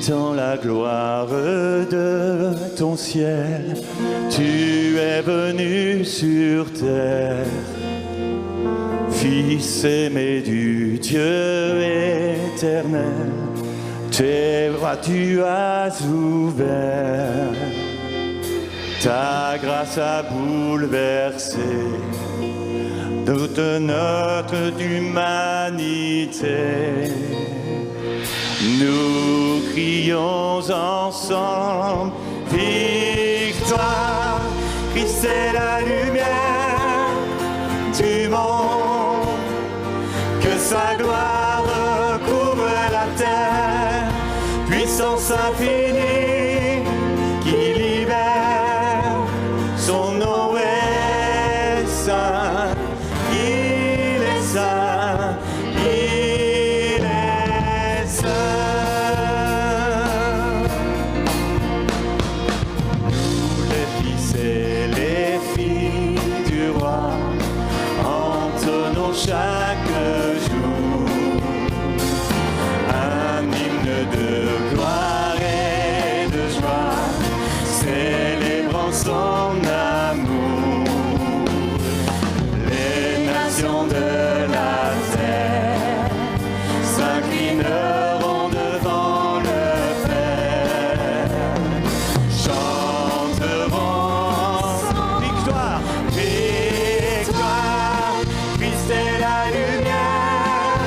quittant la gloire de ton ciel, tu es venu sur terre. Fils aimé du Dieu éternel, tes bras tu as ouvert. Ta grâce a bouleversé toute notre humanité. Nous crions ensemble, victoire, Christ est la lumière du monde, que sa gloire recouvre la terre, puissance infinie qui libère, son nom est saint, il est saint, il est saint. Nous les fils et les filles du roi, entonnons chaque jour un hymne de gloire et de joie, célébrant son amour. Les nations de la terre s'inclineront devant le Père, chanteront victoire, victoire, Christ est la lumière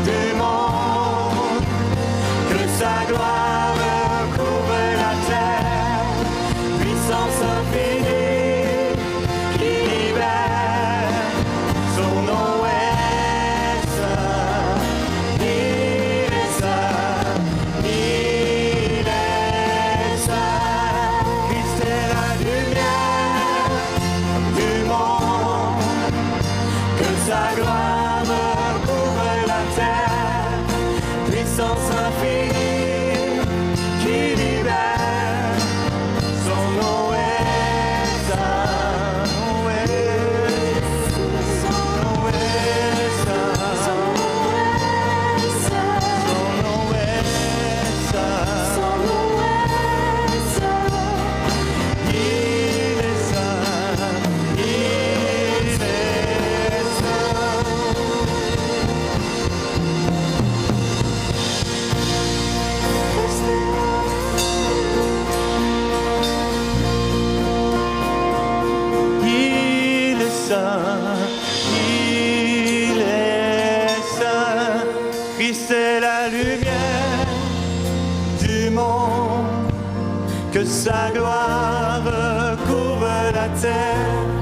du monde, que sa gloire couvre la terre, puissance infinie qui libère, son nom est saint, il est saint, il est saint. Christ est la lumière du monde, que sa gloire couvre la terre, puissance infinie qui libère, son nom est saint, son nom est saint, son nom est saint, il est saint, il est il est saint, il est saint. Christ est la lumière du monde, que sa gloire couvre la terre,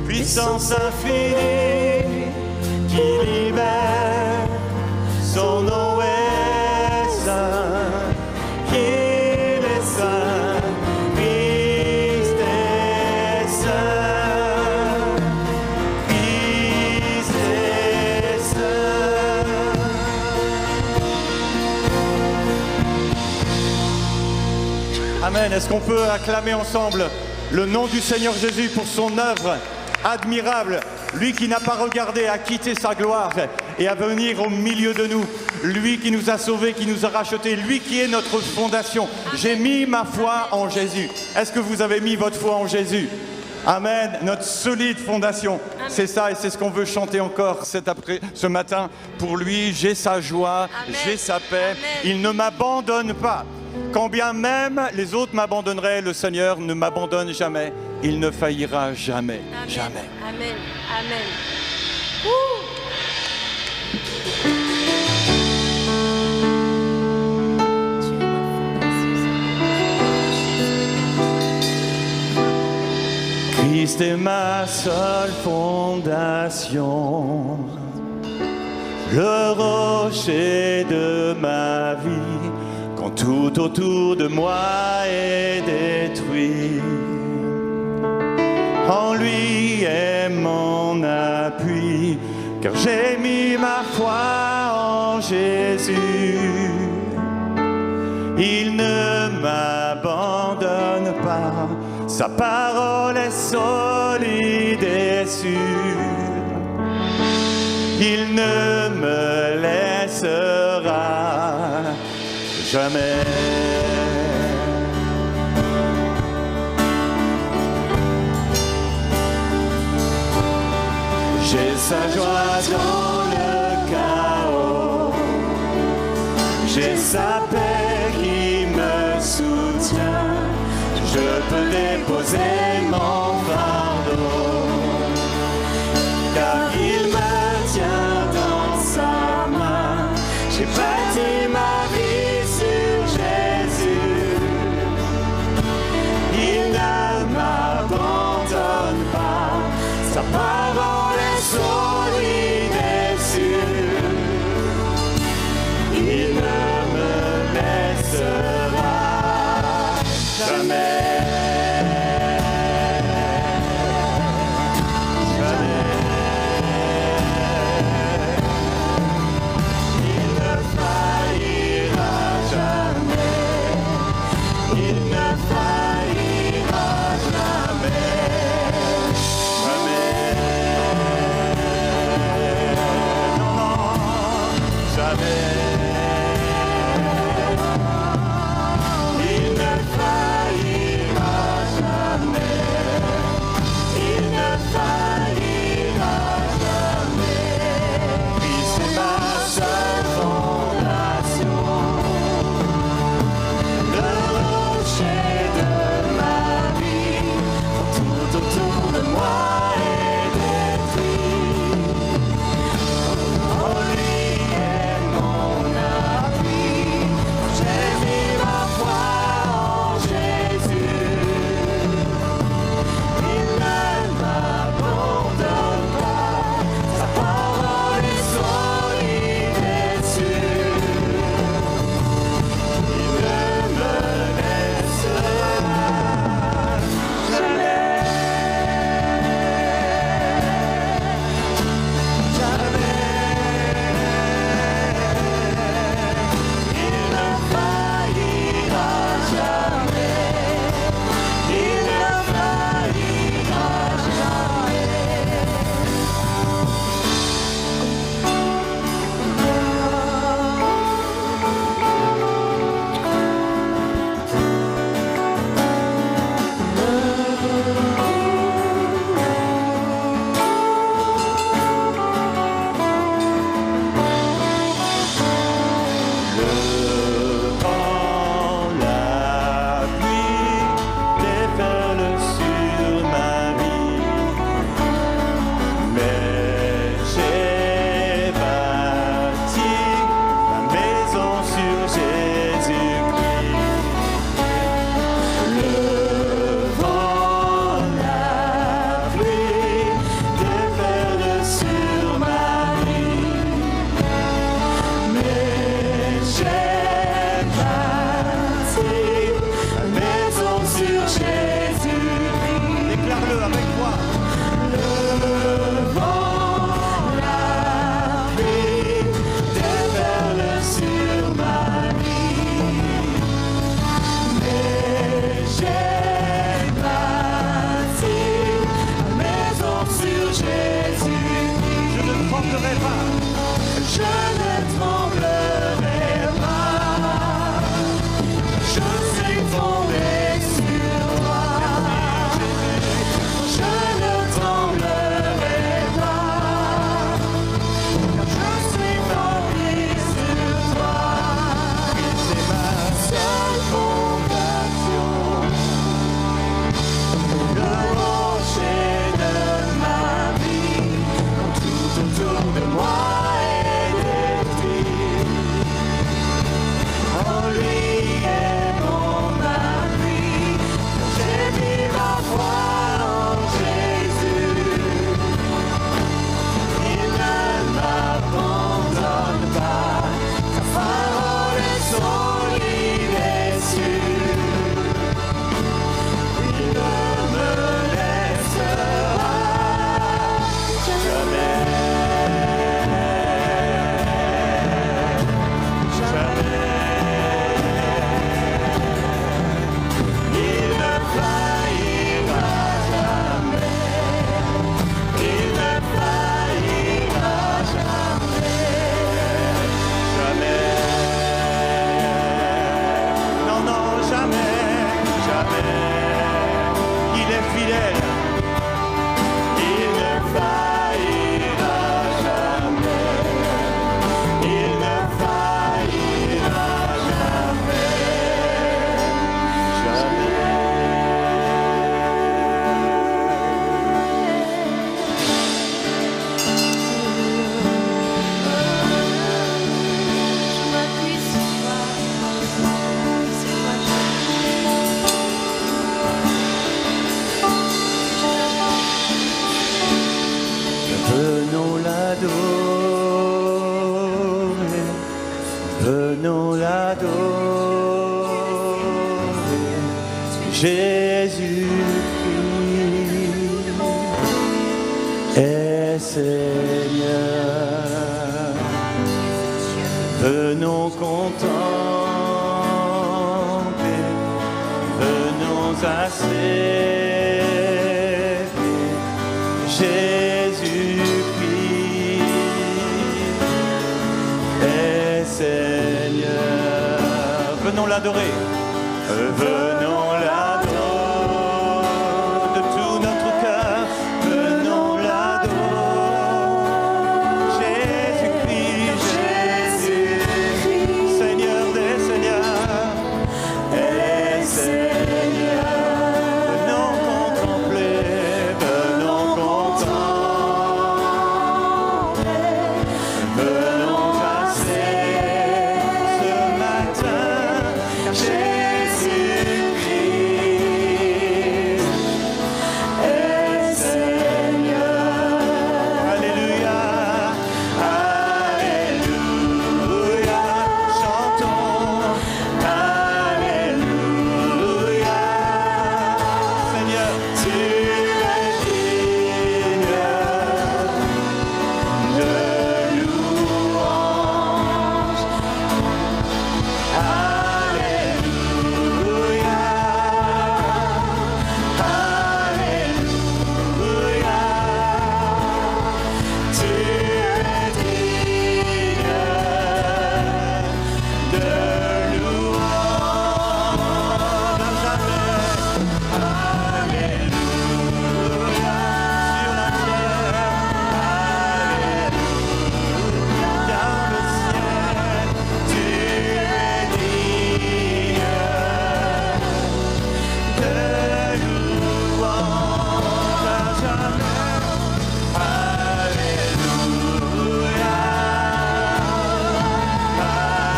puissance infinie qui libère, son nom est saint, il est saint, Christ est saint, Christ est saint. Amen. Est-ce qu'on peut acclamer ensemble le nom du Seigneur Jésus pour son œuvre admirable, lui qui n'a pas regardé à quitter sa gloire et à venir au milieu de nous, lui qui nous a sauvés, qui nous a rachetés, lui qui est notre fondation. J'ai mis ma foi en Jésus. Est-ce que vous avez mis votre foi en Jésus? Amen, notre solide fondation. C'est ça et c'est ce qu'on veut chanter encore ce matin. Pour lui, j'ai sa joie, j'ai sa paix. Il ne m'abandonne pas. Quand bien même les autres m'abandonneraient, le Seigneur ne m'abandonne jamais. Il ne faillira jamais, Amen. jamais. Amen. Amen. Christ est ma seule fondation, le rocher de ma vie, quand tout autour de moi est détruit. En lui est mon appui, car j'ai mis ma foi en Jésus. Il ne m'abandonne pas, sa parole est solide et sûre. Il ne me laissera jamais. J'ai sa joie dans le chaos, j'ai sa paix qui me soutient, je peux déposer mon fardeau, car il me tient dans sa main. J'ai bâti ma vie sur Jésus, il ne m'abandonne pas, sa parole est solide et sûre, il ne me laissera jamais. l'adorer, venons l'adorer, Jésus-Christ est Seigneur. Venons contempler, venons accepter Jésus-Christ est Seigneur. Venons l'adorer, venons l'adorer de tout notre cœur, venons l'adorer. Jésus-Christ, Jésus-Christ, Seigneur des Seigneurs, est Seigneur. Venons contempler, venons contempler, venons passer ce matin, Jésus-Christ est Seigneur. Alléluia, Alléluia, chantons, Alléluia. Seigneur, tu es digne de louange. Alléluia, Alléluia, tu es digne de louange jamais. Alléluia, sur la terre, Alléluia, dans le ciel, tu es digne de louange à jamais. Alléluia,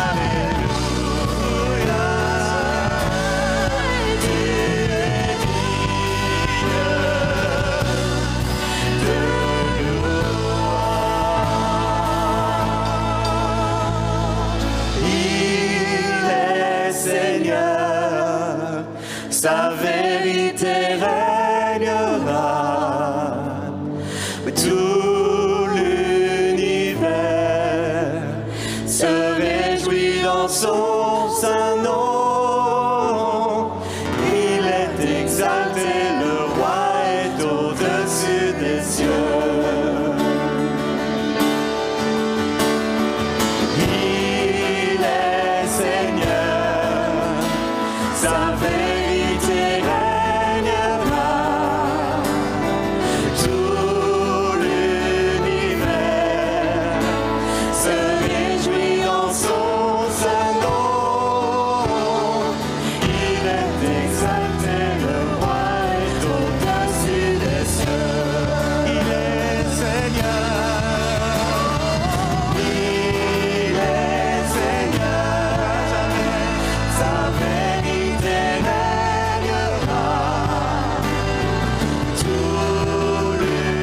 Alléluia, tu es digne de louange. Il est Seigneur, sa vérité régnera. Tout l'univers se réjouit dans son saint nom. Il est exalté, le roi est au-dessus des cieux. Il est Seigneur, sa vérité régnera. Tout l'univers se réjouit en son saint nom. Il est exalté, le roi est au-dessus des cieux. Il est Seigneur, il est Seigneur à jamais. Sa vérité régnera. Tout l'univers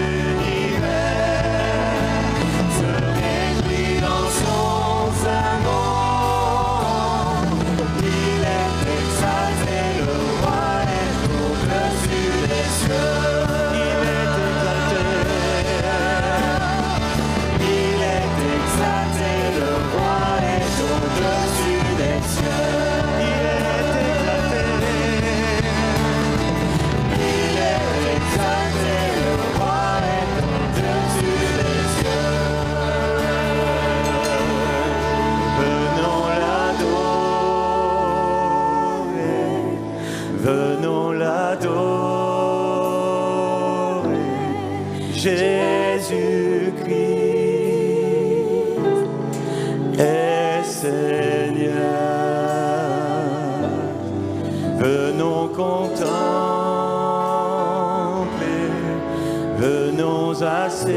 se réjouit dans son saint nom. Il est exalté, le roi est au-dessus des cieux. Il est exalté, il est exalté, le roi est au-dessus des cieux. Il est exalté, il est exalté, le roi est au-dessus des cieux. Venons l'adorer, venons l'adorer, Jésus-Christ est Seigneur. Venons contempler, venons à ses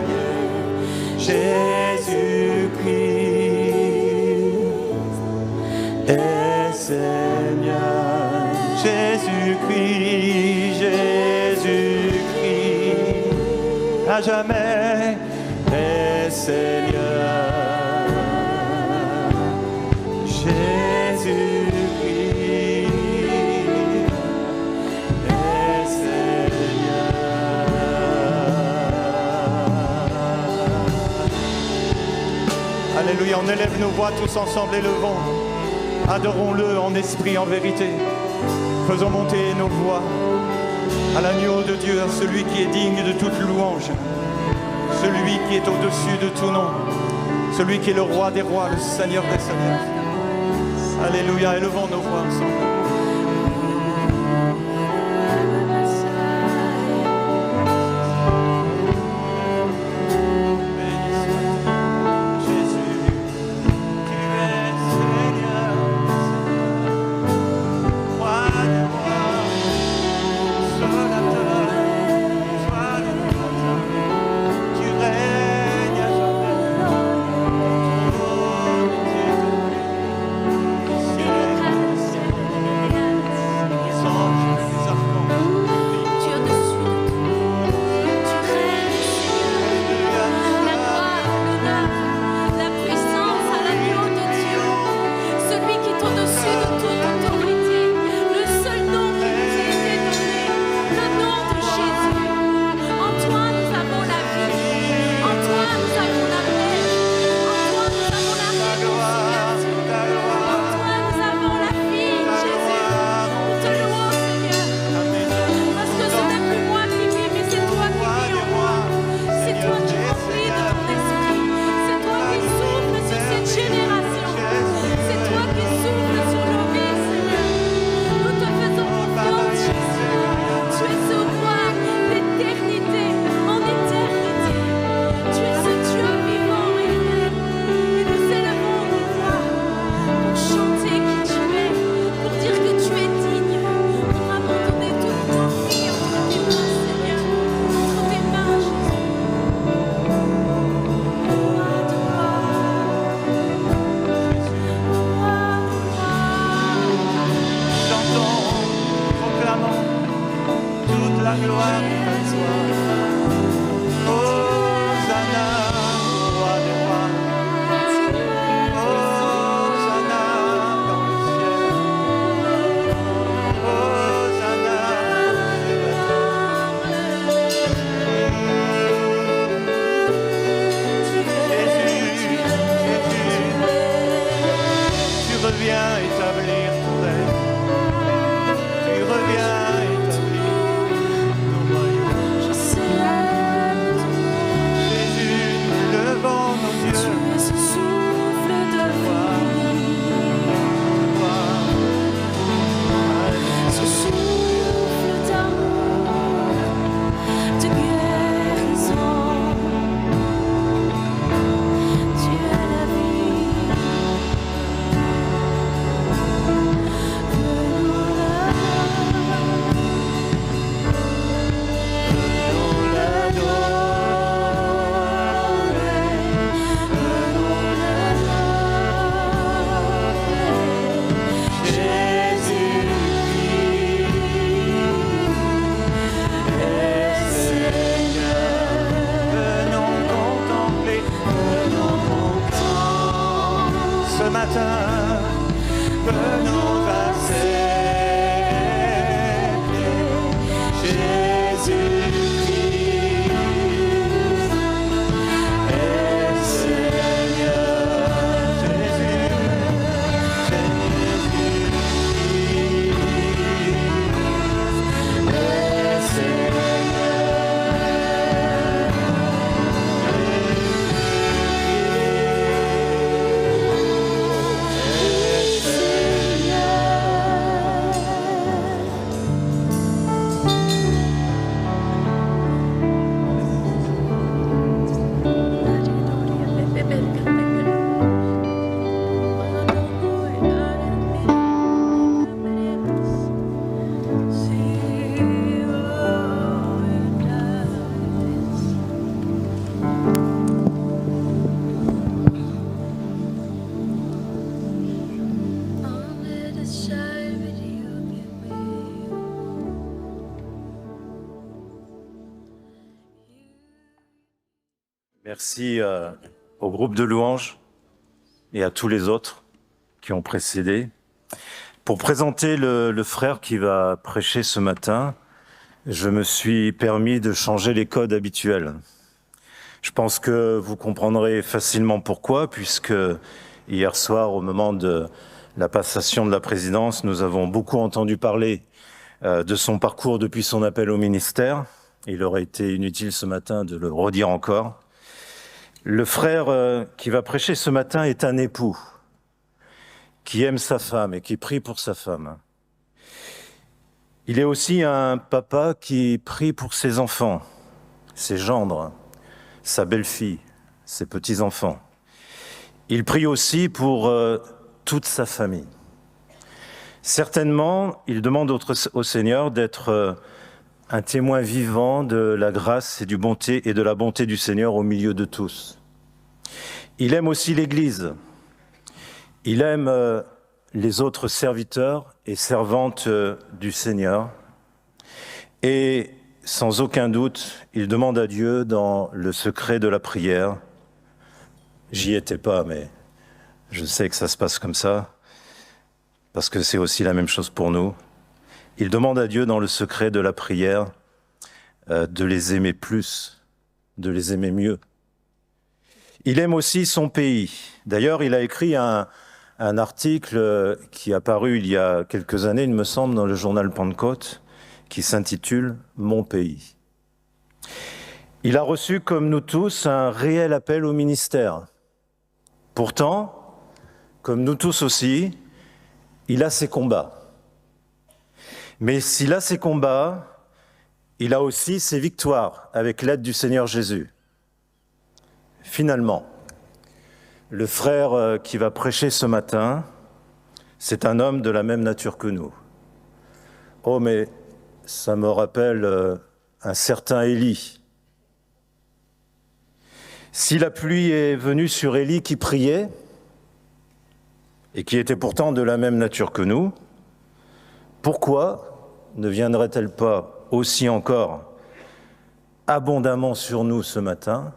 pieds, Jésus-Christ est Seigneur. Jésus-Christ, Jésus-Christ à jamais est Seigneur. Jésus-Christ est Seigneur. Alléluia, on élève nos voix tous ensemble, élevons. Adorons-le en esprit, en vérité. Faisons monter nos voix à l'agneau de Dieu, à celui qui est digne de toute louange, celui qui est au-dessus de tout nom, celui qui est le roi des rois, le Seigneur des seigneurs. Alléluia, élevons nos voix ensemble. Merci au groupe de louanges et à tous les autres qui ont précédé. Pour présenter le frère qui va prêcher ce matin, je me suis permis de changer les codes habituels. Je pense que vous comprendrez facilement pourquoi, puisque hier soir, au moment de la passation de la présidence, nous avons beaucoup entendu parler de son parcours depuis son appel au ministère. Il aurait été inutile ce matin de le redire encore. Le frère qui va prêcher ce matin est un époux qui aime sa femme et qui prie pour sa femme. Il est aussi un papa qui prie pour ses enfants, ses gendres, sa belle-fille, ses petits-enfants. Il prie aussi pour toute sa famille. Certainement, il demande au Seigneur d'être un témoin vivant de la grâce et du bonté et de la bonté du Seigneur au milieu de tous. Il aime aussi l'Église. Il aime les autres serviteurs et servantes du Seigneur. Et sans aucun doute, il demande à Dieu dans le secret de la prière. J'y étais pas, mais je sais que ça se passe comme ça, parce que c'est aussi la même chose pour nous. Il demande à Dieu dans le secret de la prière de les aimer plus, de les aimer mieux. Il aime aussi son pays. D'ailleurs, il a écrit un article qui est paru il y a quelques années, il me semble, dans le journal Pentecôte, qui s'intitule « Mon pays ». Il a reçu, comme nous tous, un réel appel au ministère. Pourtant, comme nous tous aussi, il a ses combats. Mais s'il a ses combats, il a aussi ses victoires avec l'aide du Seigneur Jésus. Finalement, le frère qui va prêcher ce matin, c'est un homme de la même nature que nous. Oh, mais ça me rappelle un certain Élie. Si la pluie est venue sur Élie qui priait, et qui était pourtant de la même nature que nous, pourquoi ne viendrait-elle pas aussi encore abondamment sur nous ce matin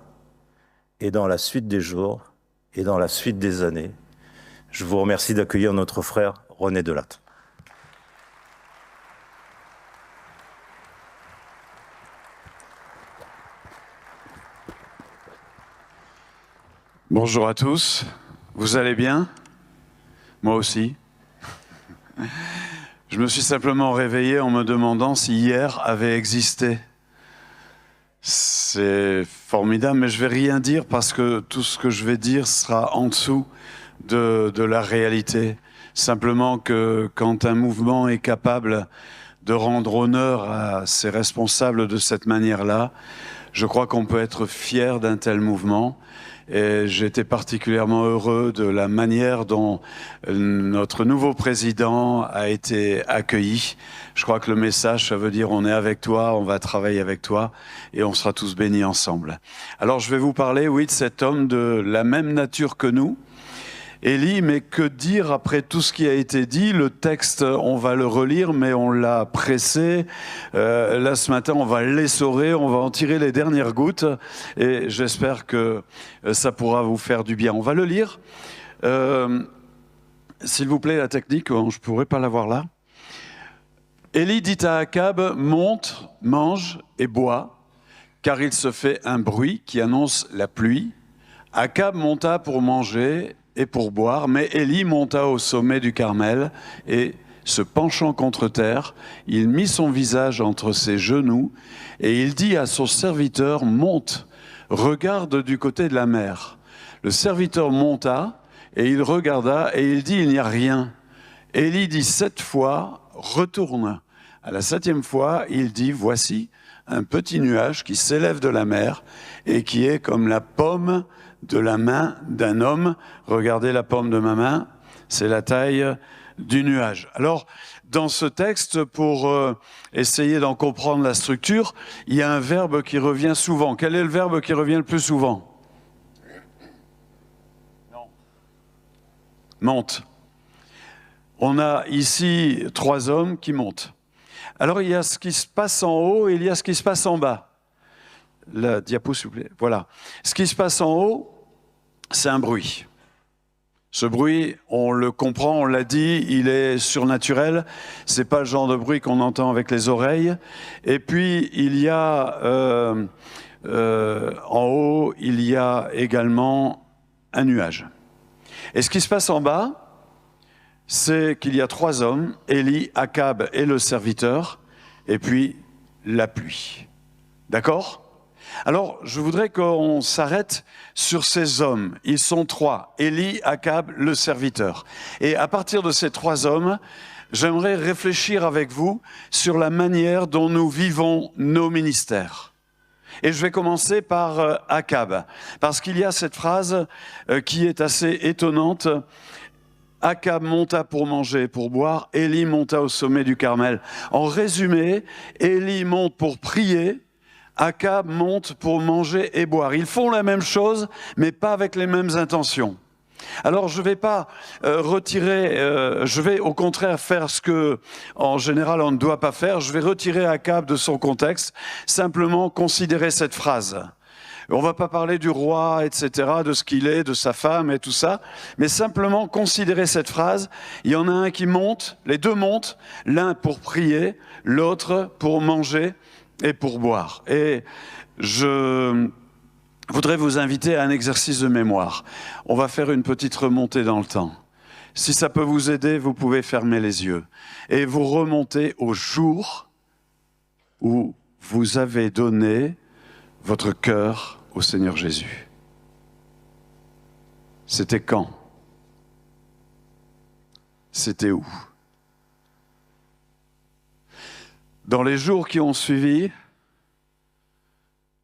et dans la suite des jours et dans la suite des années? Je vous remercie d'accueillir notre frère René Delatte. Bonjour à tous, vous allez bien? Moi aussi. Je me suis simplement réveillé en me demandant si hier avait existé. C'est formidable, mais je vais rien dire parce que tout ce que je vais dire sera en dessous de la réalité. Simplement que quand un mouvement est capable de rendre honneur à ses responsables de cette manière-là, je crois qu'on peut être fier d'un tel mouvement. Et j'étais particulièrement heureux de la manière dont notre nouveau président a été accueilli. Je crois que le message, ça veut dire on est avec toi, on va travailler avec toi et on sera tous bénis ensemble. Alors je vais vous parler, oui, de cet homme de la même nature que nous. Élie, mais que dire après tout ce qui a été dit? Le texte, on va le relire, mais on l'a pressé. Là, ce matin, on va l'essorer, on va en tirer les dernières gouttes, et j'espère que ça pourra vous faire du bien. On va le lire. S'il vous plaît, la technique, je ne pourrais pas l'avoir là. Élie dit à Akab, monte, mange et bois, car il se fait un bruit qui annonce la pluie. Akab monta pour manger et pour boire, mais Élie monta au sommet du Carmel et, se penchant contre terre, il mit son visage entre ses genoux et il dit à son serviteur, monte, regarde du côté de la mer. Le serviteur monta et il regarda et il dit, il n'y a rien. Élie dit 7 fois, retourne. À la 7e fois, il dit, voici un petit nuage qui s'élève de la mer et qui est comme la pomme de la main d'un homme. Regardez la paume de ma main, c'est la taille du nuage. Alors, dans ce texte, pour essayer d'en comprendre la structure, il y a un verbe qui revient souvent. Quel est le verbe qui revient le plus souvent? Non. Monte. On a ici 3 hommes qui montent. Alors, il y a ce qui se passe en haut et il y a ce qui se passe en bas. la diapo, s'il vous plaît. Voilà. Ce qui se passe en haut, c'est un bruit. Ce bruit, on le comprend, on l'a dit, il est surnaturel. C'est pas le genre de bruit qu'on entend avec les oreilles. Et puis, il y a, en haut, il y a également un nuage. Et ce qui se passe en bas, c'est qu'il y a 3 hommes, Élie, Akab et le serviteur, et puis la pluie. D'accord ? Alors, je voudrais qu'on s'arrête sur ces hommes. Ils sont 3, Élie, Akab, le serviteur. Et à partir de ces 3 hommes, j'aimerais réfléchir avec vous sur la manière dont nous vivons nos ministères. Et je vais commencer par Akab, parce qu'il y a cette phrase qui est assez étonnante. Akab monta pour manger et pour boire, Élie monta au sommet du Carmel. En résumé, Élie monte pour prier, Akab monte pour manger et boire. Ils font la même chose, mais pas avec les mêmes intentions. Alors je ne vais pas retirer, je vais au contraire faire ce que, en général, on ne doit pas faire. Je vais retirer Akab de son contexte, simplement considérer cette phrase. On ne va pas parler du roi, etc., de ce qu'il est, de sa femme et tout ça, mais simplement considérer cette phrase. Il y en a un qui monte, les deux montent, l'un pour prier, l'autre pour manger et pour boire. Et je voudrais vous inviter à un exercice de mémoire. On va faire une petite remontée dans le temps. Si ça peut vous aider, vous pouvez fermer les yeux et vous remontez au jour où vous avez donné votre cœur au Seigneur Jésus. C'était quand? C'était où? Dans les jours qui ont suivi,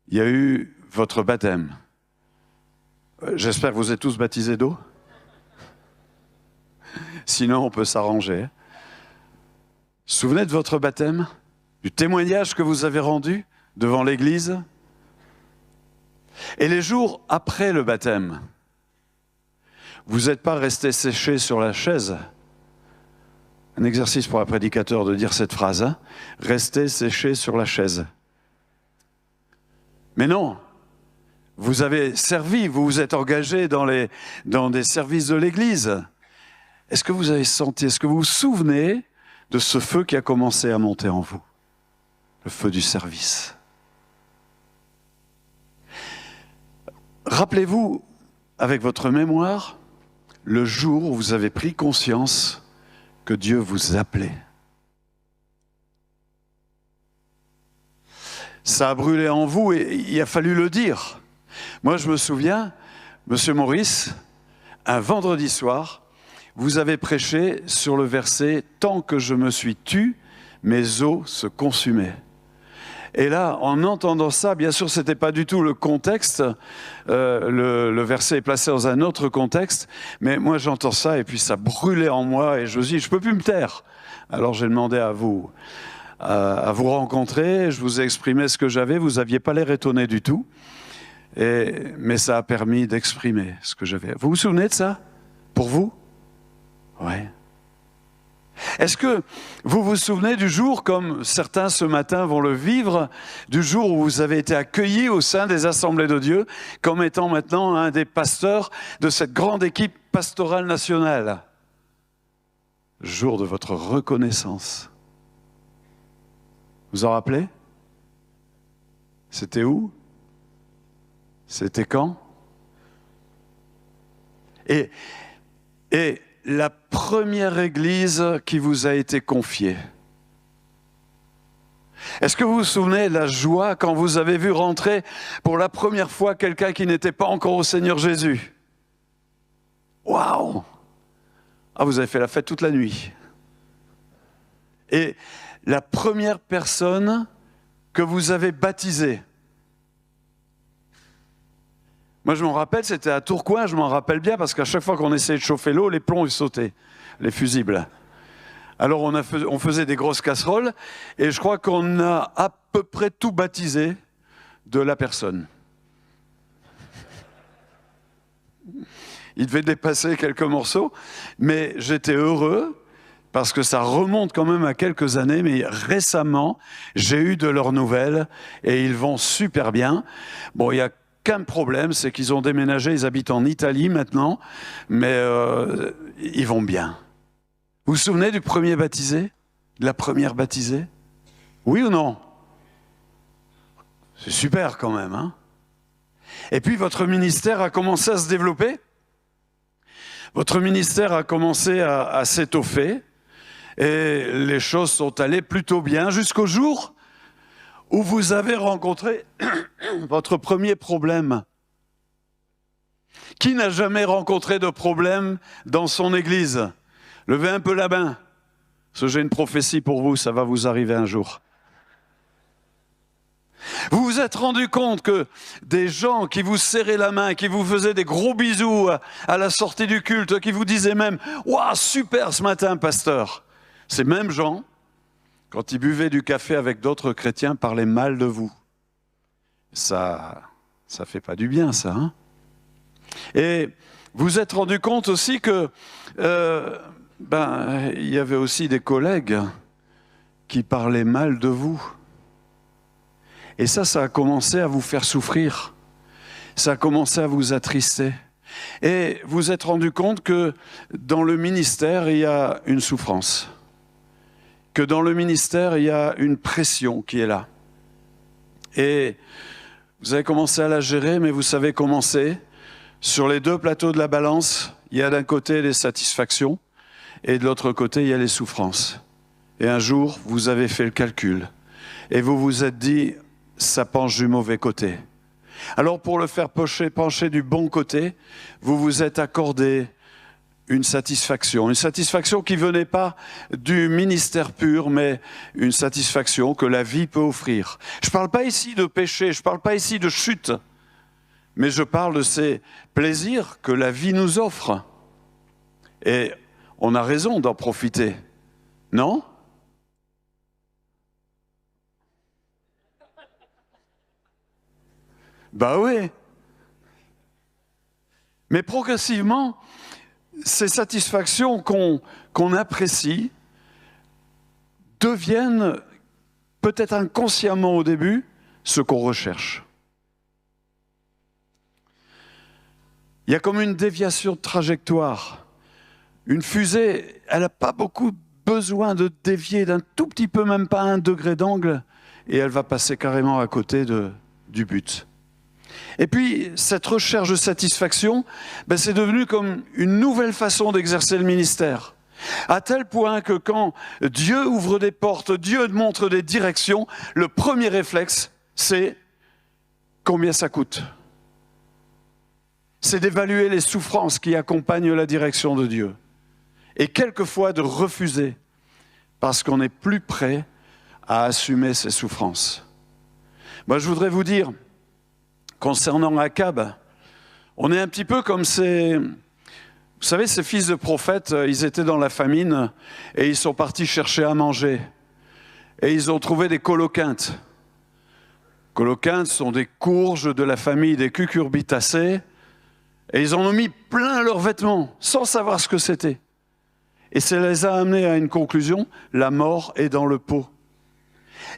il y a eu votre baptême. J'espère que vous êtes tous baptisés d'eau. Sinon, on peut s'arranger. Souvenez de votre baptême, du témoignage que vous avez rendu devant l'Église. Et les jours après le baptême, vous n'êtes pas resté séché sur la chaise. Un exercice pour un prédicateur de dire cette phrase, hein? Rester séché sur la chaise. Mais non, vous avez servi, vous vous êtes engagé dans des services de l'Église. Est-ce que vous avez senti, est-ce que vous vous souvenez de ce feu qui a commencé à monter en vous? Le feu du service. Rappelez-vous, avec votre mémoire, le jour où vous avez pris conscience que Dieu vous appelait. Ça a brûlé en vous et il a fallu le dire. Moi, je me souviens, Monsieur Maurice, un vendredi soir, vous avez prêché sur le verset « Tant que je me suis tu, mes os se consumaient ». Et là, en entendant ça, bien sûr, ce n'était pas du tout le contexte. Le verset est placé dans un autre contexte. Mais moi, j'entends ça et puis ça brûlait en moi. Et je me dis, je ne peux plus me taire. Alors, j'ai demandé à vous rencontrer. Je vous ai exprimé ce que j'avais. Vous n'aviez pas l'air étonné du tout. Mais ça a permis d'exprimer ce que j'avais. Vous vous souvenez de ça? Pour vous? Oui. Est-ce que vous vous souvenez du jour, comme certains ce matin vont le vivre, du jour où vous avez été accueillis au sein des Assemblées de Dieu, comme étant maintenant un des pasteurs de cette grande équipe pastorale nationale? Jour de votre reconnaissance. Vous en rappelez? C'était où? C'était quand? Et la première église qui vous a été confiée. Est-ce que vous vous souvenez de la joie quand vous avez vu rentrer pour la première fois quelqu'un qui n'était pas encore au Seigneur Jésus? Waouh! Ah, vous avez fait la fête toute la nuit. Et la première personne que vous avez baptisée. Moi, je m'en rappelle, c'était à Tourcoing, je m'en rappelle bien, parce qu'à chaque fois qu'on essayait de chauffer l'eau, les plombs ils sautaient, les fusibles. Alors, on faisait des grosses casseroles, et je crois qu'on a à peu près tout baptisé de la personne. Il devait dépasser quelques morceaux, mais j'étais heureux parce que ça remonte quand même à quelques années, mais récemment, j'ai eu de leurs nouvelles et ils vont super bien. Bon, il y a qu'un problème, c'est qu'ils ont déménagé, ils habitent en Italie maintenant, mais ils vont bien. Vous vous souvenez du premier baptisé? De la première baptisée? Oui ou non? C'est super quand même, hein? Et puis votre ministère a commencé à se développer. Votre ministère a commencé à s'étoffer et les choses sont allées plutôt bien jusqu'au jour où vous avez rencontré votre premier problème. Qui n'a jamais rencontré de problème dans son église? Levez un peu la main, parce que j'ai une prophétie pour vous, ça va vous arriver un jour. Vous vous êtes rendu compte que des gens qui vous serraient la main, qui vous faisaient des gros bisous à la sortie du culte, qui vous disaient même « Waouh, super ce matin, pasteur !» Ces mêmes gens, quand ils buvaient du café avec d'autres chrétiens, parlaient mal de vous. Ça fait pas du bien, ça. Hein? Et vous vous êtes rendu compte aussi que il y avait aussi des collègues qui parlaient mal de vous. Et ça a commencé à vous faire souffrir. Ça a commencé à vous attrister. Et vous vous êtes rendu compte que dans le ministère, il y a une souffrance. Que dans le ministère, il y a une pression qui est là. Et vous avez commencé à la gérer, mais vous savez comment c'est. Sur les deux plateaux de la balance, il y a d'un côté les satisfactions et de l'autre côté, il y a les souffrances. Et un jour, vous avez fait le calcul et vous vous êtes dit, ça penche du mauvais côté. Alors pour le faire pencher du bon côté, vous vous êtes accordé une satisfaction qui ne venait pas du ministère pur, mais une satisfaction que la vie peut offrir. Je ne parle pas ici de péché, je ne parle pas ici de chute, mais je parle de ces plaisirs que la vie nous offre. Et on a raison d'en profiter, non ? Bah oui. Mais progressivement, ces satisfactions qu'on apprécie deviennent, peut-être inconsciemment au début, ce qu'on recherche. Il y a comme une déviation de trajectoire. Une fusée, elle n'a pas beaucoup besoin de dévier d'un tout petit peu, même pas 1 degré d'angle, et elle va passer carrément à côté du but. Et puis, cette recherche de satisfaction, c'est devenu comme une nouvelle façon d'exercer le ministère. À tel point que quand Dieu ouvre des portes, Dieu montre des directions, le premier réflexe, c'est combien ça coûte. C'est d'évaluer les souffrances qui accompagnent la direction de Dieu. Et quelquefois de refuser, parce qu'on n'est plus prêt à assumer ces souffrances. Moi, je voudrais vous dire, concernant Akab, on est un petit peu comme vous savez, ces fils de prophètes, ils étaient dans la famine et ils sont partis chercher à manger. Et ils ont trouvé des coloquintes. Coloquintes sont des courges de la famille des cucurbitacées. Et ils en ont mis plein leurs vêtements, sans savoir ce que c'était. Et ça les a amenés à une conclusion, la mort est dans le pot.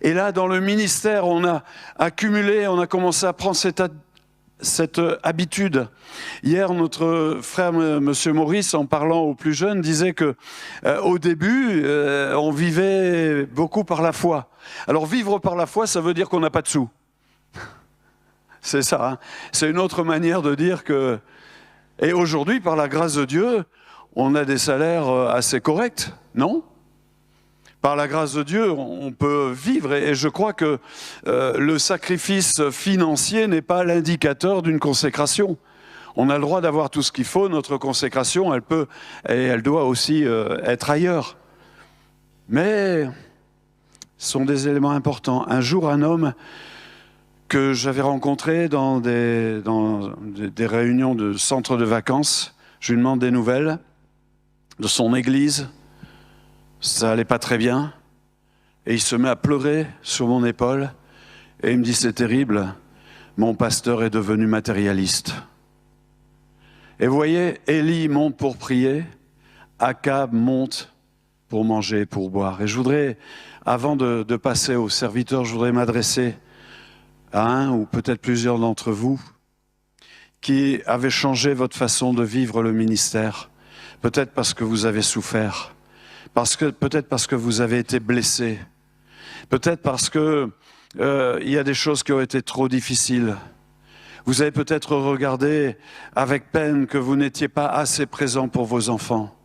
Et là, dans le ministère, on a accumulé, on a commencé à prendre cette habitude. Hier, notre frère, M. Maurice, en parlant aux plus jeunes, disait que au début, on vivait beaucoup par la foi. Alors, vivre par la foi, ça veut dire qu'on n'a pas de sous. C'est ça, hein. C'est une autre manière de dire que... Et aujourd'hui, par la grâce de Dieu, on a des salaires assez corrects, non ? Par la grâce de Dieu, on peut vivre et je crois que le sacrifice financier n'est pas l'indicateur d'une consécration. On a le droit d'avoir tout ce qu'il faut, notre consécration, elle peut et elle doit aussi être ailleurs. Mais ce sont des éléments importants. Un jour, un homme que j'avais rencontré dans des réunions de centres de vacances, je lui demande des nouvelles de son église. Ça allait pas très bien, et il se met à pleurer sur mon épaule, et il me dit, c'est terrible, mon pasteur est devenu matérialiste. Et vous voyez, Élie monte pour prier, Akab monte pour manger et pour boire. Et je voudrais, avant de passer aux serviteurs, je voudrais m'adresser à un ou peut-être plusieurs d'entre vous qui avez changé votre façon de vivre le ministère. Peut-être parce que vous avez souffert, peut-être parce que vous avez été blessé, peut-être parce que il y a des choses qui ont été trop difficiles. Vous avez peut-être regardé avec peine que vous n'étiez pas assez présent pour vos enfants,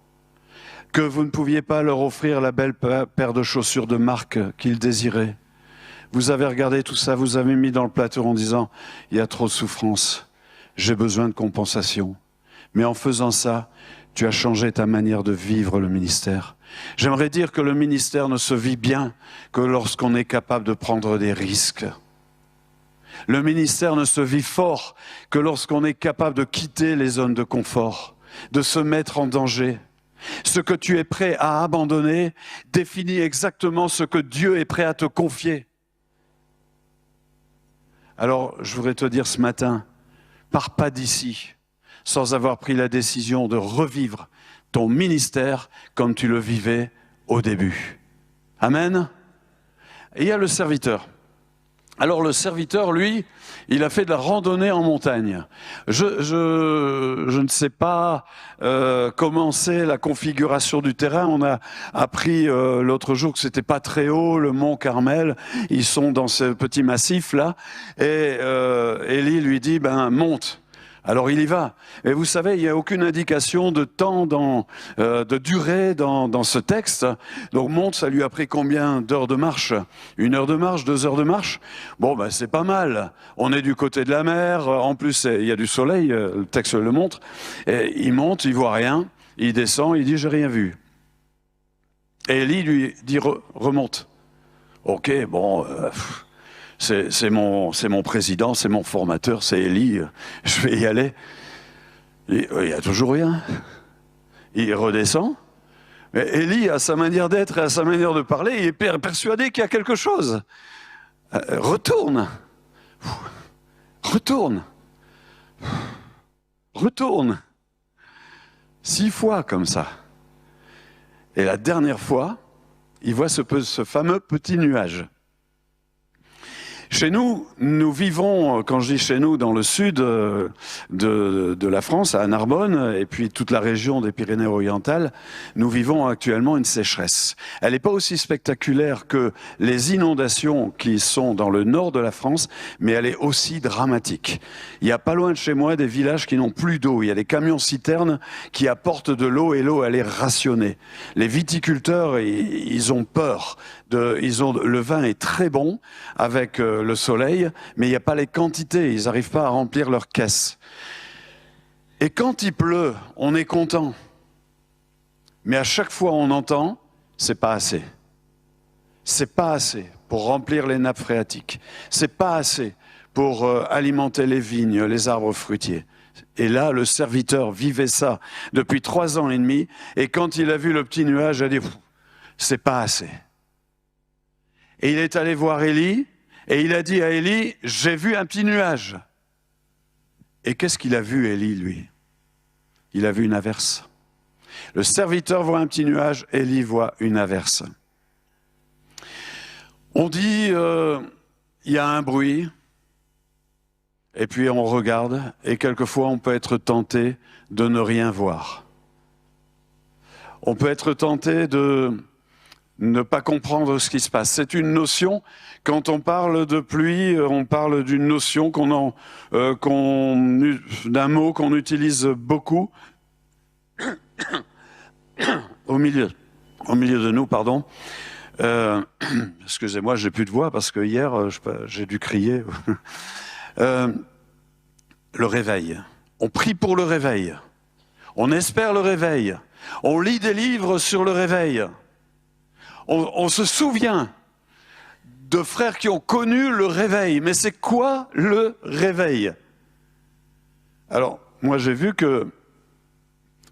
que vous ne pouviez pas leur offrir la belle paire de chaussures de marque qu'ils désiraient. Vous avez regardé tout ça, vous avez mis dans le plateau en disant « il y a trop de souffrance, j'ai besoin de compensation ». Mais en faisant ça, tu as changé ta manière de vivre le ministère. J'aimerais dire que le ministère ne se vit bien que lorsqu'on est capable de prendre des risques. Le ministère ne se vit fort que lorsqu'on est capable de quitter les zones de confort, de se mettre en danger. Ce que tu es prêt à abandonner définit exactement ce que Dieu est prêt à te confier. Alors, je voudrais te dire ce matin, pars pas d'ici sans avoir pris la décision de revivre ton ministère comme tu le vivais au début. Amen. Et il y a le serviteur. Alors le serviteur, lui, il a fait de la randonnée en montagne. Je ne sais pas comment c'est la configuration du terrain. On a appris l'autre jour que c'était pas très haut, le mont Carmel. Ils sont dans ce petit massif là. Et Élie lui dit, monte. Alors il y va. Et vous savez, il n'y a aucune indication de temps, de durée dans ce texte. Donc monte, ça lui a pris combien d'heures de marche? 1 heure de marche, 2 heures de marche? Bon, c'est pas mal. On est du côté de la mer. En plus, il y a du soleil. Le texte le montre. Et il monte, il voit rien. Il descend, il dit, j'ai rien vu. Et Élie lui dit, remonte. Ok, bon... C'est mon président, c'est mon formateur, c'est Élie, je vais y aller. Il n'y a toujours rien. Il redescend. Mais Élie, à sa manière d'être et à sa manière de parler, il est persuadé qu'il y a quelque chose. Retourne. Retourne. Retourne. 6 fois comme ça. Et la dernière fois, il voit ce fameux petit nuage. Chez nous, nous vivons, quand je dis chez nous, dans le sud de la France, à Narbonne, et puis toute la région des Pyrénées-Orientales, nous vivons actuellement une sécheresse. Elle n'est pas aussi spectaculaire que les inondations qui sont dans le nord de la France, mais elle est aussi dramatique. Il y a pas loin de chez moi des villages qui n'ont plus d'eau. Il y a des camions-citernes qui apportent de l'eau et l'eau, elle est rationnée. Les viticulteurs, ils ont peur. Le vin est très bon avec le soleil, mais il n'y a pas les quantités, ils n'arrivent pas à remplir leurs caisses. Et quand il pleut, on est content. Mais à chaque fois on entend, c'est pas assez. C'est pas assez pour remplir les nappes phréatiques. C'est pas assez pour alimenter les vignes, les arbres fruitiers. Et là, le serviteur vivait ça depuis 3 ans et demi, et quand il a vu le petit nuage, il a dit, c'est pas assez. Et il est allé voir Élie, et il a dit à Élie, j'ai vu un petit nuage. Et qu'est-ce qu'il a vu, Élie, lui? Il a vu une averse. Le serviteur voit un petit nuage, Élie voit une averse. On dit, il y a un bruit, et puis on regarde, et quelquefois on peut être tenté de ne rien voir. On peut être tenté de ne pas comprendre ce qui se passe. C'est une notion, quand on parle de pluie, on parle d'une notion d'un mot qu'on utilise beaucoup au milieu de nous, pardon. Excusez-moi, j'ai plus de voix parce que hier, j'ai dû crier. Le réveil. On prie pour le réveil. On espère le réveil. On lit des livres sur le réveil. On se souvient de frères qui ont connu le réveil. Mais c'est quoi le réveil? Alors, moi j'ai vu qu'il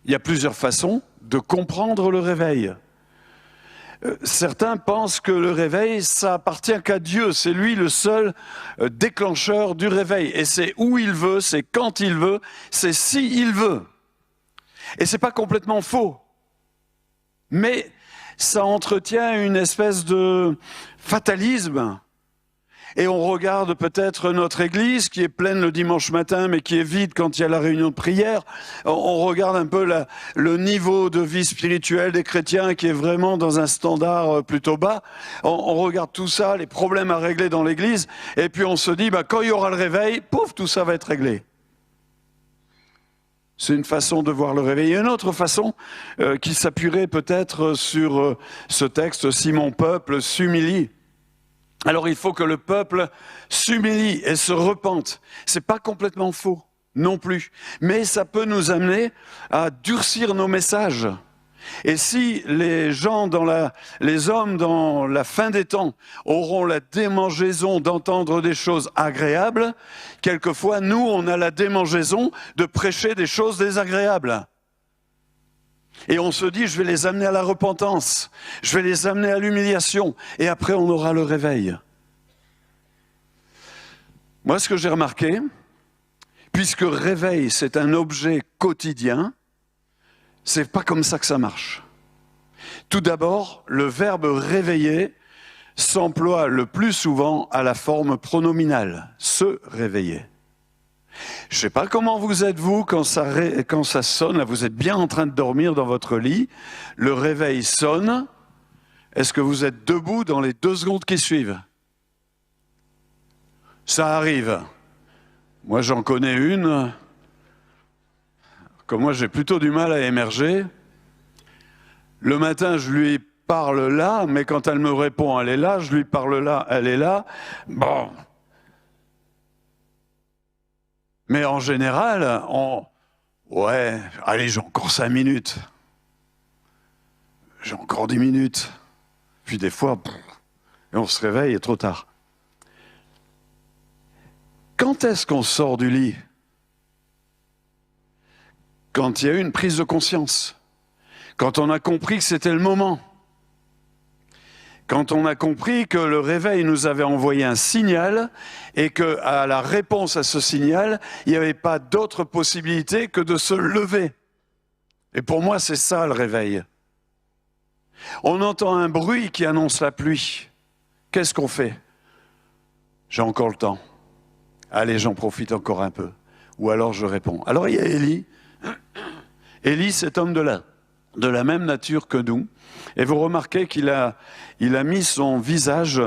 y a plusieurs façons de comprendre le réveil. Certains pensent que le réveil, ça appartient qu'à Dieu. C'est lui le seul déclencheur du réveil. Et c'est où il veut, c'est quand il veut, c'est si il veut. Et c'est pas complètement faux. Mais ça entretient une espèce de fatalisme. Et on regarde peut-être notre église qui est pleine le dimanche matin, mais qui est vide quand il y a la réunion de prière. On regarde un peu le niveau de vie spirituelle des chrétiens qui est vraiment dans un standard plutôt bas. On regarde tout ça, les problèmes à régler dans l'église, et puis on se dit, quand il y aura le réveil, pouf, tout ça va être réglé. C'est une façon de voir le réveil. Il y a une autre façon qui s'appuierait peut-être sur ce texte, si mon peuple s'humilie. Alors il faut que le peuple s'humilie et se repente. C'est pas complètement faux, non plus. Mais ça peut nous amener à durcir nos messages. Et si les hommes dans la fin des temps auront la démangeaison d'entendre des choses agréables, quelquefois nous on a la démangeaison de prêcher des choses désagréables. Et on se dit, je vais les amener à la repentance, je vais les amener à l'humiliation, et après on aura le réveil. Moi, ce que j'ai remarqué, puisque réveil, c'est un objet quotidien, c'est pas comme ça que ça marche. Tout d'abord, le verbe réveiller s'emploie le plus souvent à la forme pronominale, se réveiller. Je ne sais pas comment vous êtes, vous, quand ça sonne, là, vous êtes bien en train de dormir dans votre lit, le réveil sonne, est-ce que vous êtes debout dans les 2 secondes qui suivent? Ça arrive. Moi, j'en connais une, que moi, j'ai plutôt du mal à émerger. Le matin, je lui parle là, mais quand elle me répond, elle est là, je lui parle là, elle est là. Bon... Mais en général, ouais, allez, j'ai encore 5 minutes. J'ai encore 10 minutes. Puis des fois, et on se réveille, et trop tard. Quand est-ce qu'on sort du lit? Quand il y a eu une prise de conscience. Quand on a compris que c'était le moment. Quand on a compris que le réveil nous avait envoyé un signal et qu'à la réponse à ce signal, il n'y avait pas d'autre possibilité que de se lever. Et pour moi, c'est ça le réveil. On entend un bruit qui annonce la pluie. Qu'est-ce qu'on fait? J'ai encore le temps. Allez, j'en profite encore un peu. Ou alors je réponds. Alors il y a Élie. Élie, cet homme de la même nature que nous. Et vous remarquez qu'il a mis son visage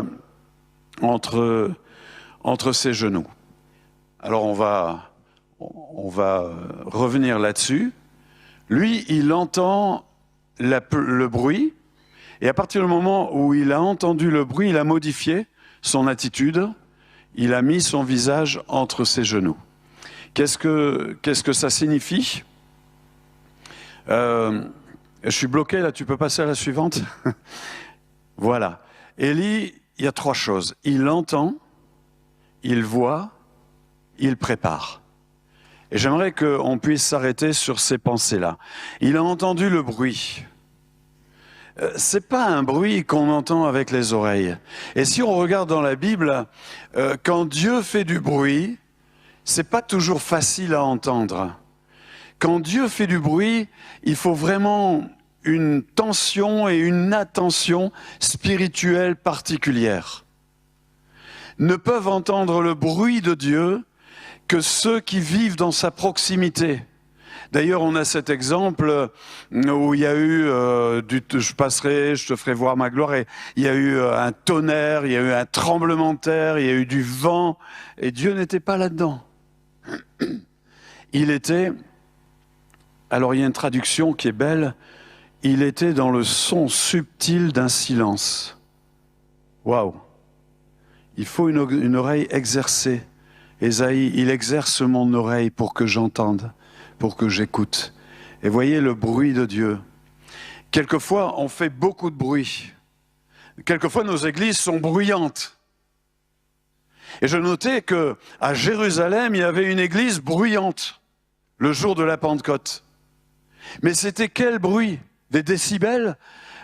entre ses genoux. Alors on va revenir là-dessus. Lui, il entend le bruit, et à partir du moment où il a entendu le bruit, il a modifié son attitude, il a mis son visage entre ses genoux. Qu'est-ce que ça signifie? Je suis bloqué là, tu peux passer à la suivante? Voilà. Élie, il y a 3 choses. Il entend, il voit, il prépare. Et j'aimerais qu'on puisse s'arrêter sur ces pensées-là. Il a entendu le bruit. C'est pas un bruit qu'on entend avec les oreilles. Et si on regarde dans la Bible, quand Dieu fait du bruit, c'est pas toujours facile à entendre. Quand Dieu fait du bruit, il faut vraiment une tension et une attention spirituelle particulière. Ne peuvent entendre le bruit de Dieu que ceux qui vivent dans sa proximité. D'ailleurs, on a cet exemple où il y a eu je passerai, je te ferai voir ma gloire, et il y a eu un tonnerre, il y a eu un tremblement de terre, il y a eu du vent, et Dieu n'était pas là-dedans. Il était, alors il y a une traduction qui est belle, il était dans le son subtil d'un silence. Waouh! Il faut une oreille exercée. Ésaïe, il exerce mon oreille pour que j'entende, pour que j'écoute. Et voyez le bruit de Dieu. Quelquefois, on fait beaucoup de bruit. Quelquefois, nos églises sont bruyantes. Et je notais qu'à Jérusalem, il y avait une église bruyante le jour de la Pentecôte. Mais c'était quel bruit? Des décibels?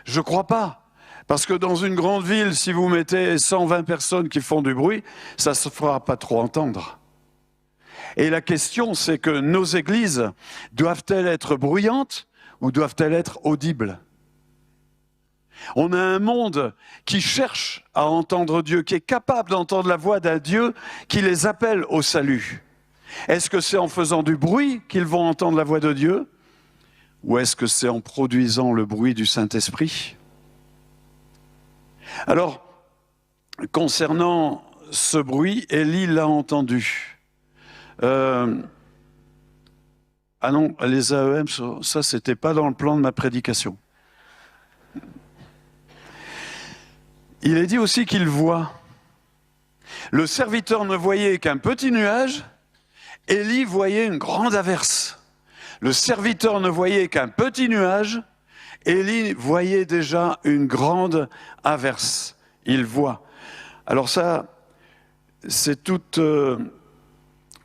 Je ne crois pas. Parce que dans une grande ville, si vous mettez 120 personnes qui font du bruit, ça ne se fera pas trop entendre. Et la question, c'est que nos églises, doivent-elles être bruyantes ou doivent-elles être audibles? On a un monde qui cherche à entendre Dieu, qui est capable d'entendre la voix d'un Dieu qui les appelle au salut. Est-ce que c'est en faisant du bruit qu'ils vont entendre la voix de Dieu? Ou est-ce que c'est en produisant le bruit du Saint-Esprit? Alors, concernant ce bruit, Élie l'a entendu. Ah non, les AEM, ça, c'était pas dans le plan de ma prédication. Il est dit aussi qu'il voit. Le serviteur ne voyait qu'un petit nuage, Élie voyait une grande averse. Le serviteur ne voyait qu'un petit nuage, Élie voyait déjà une grande averse. Il voit. Alors ça, c'est toute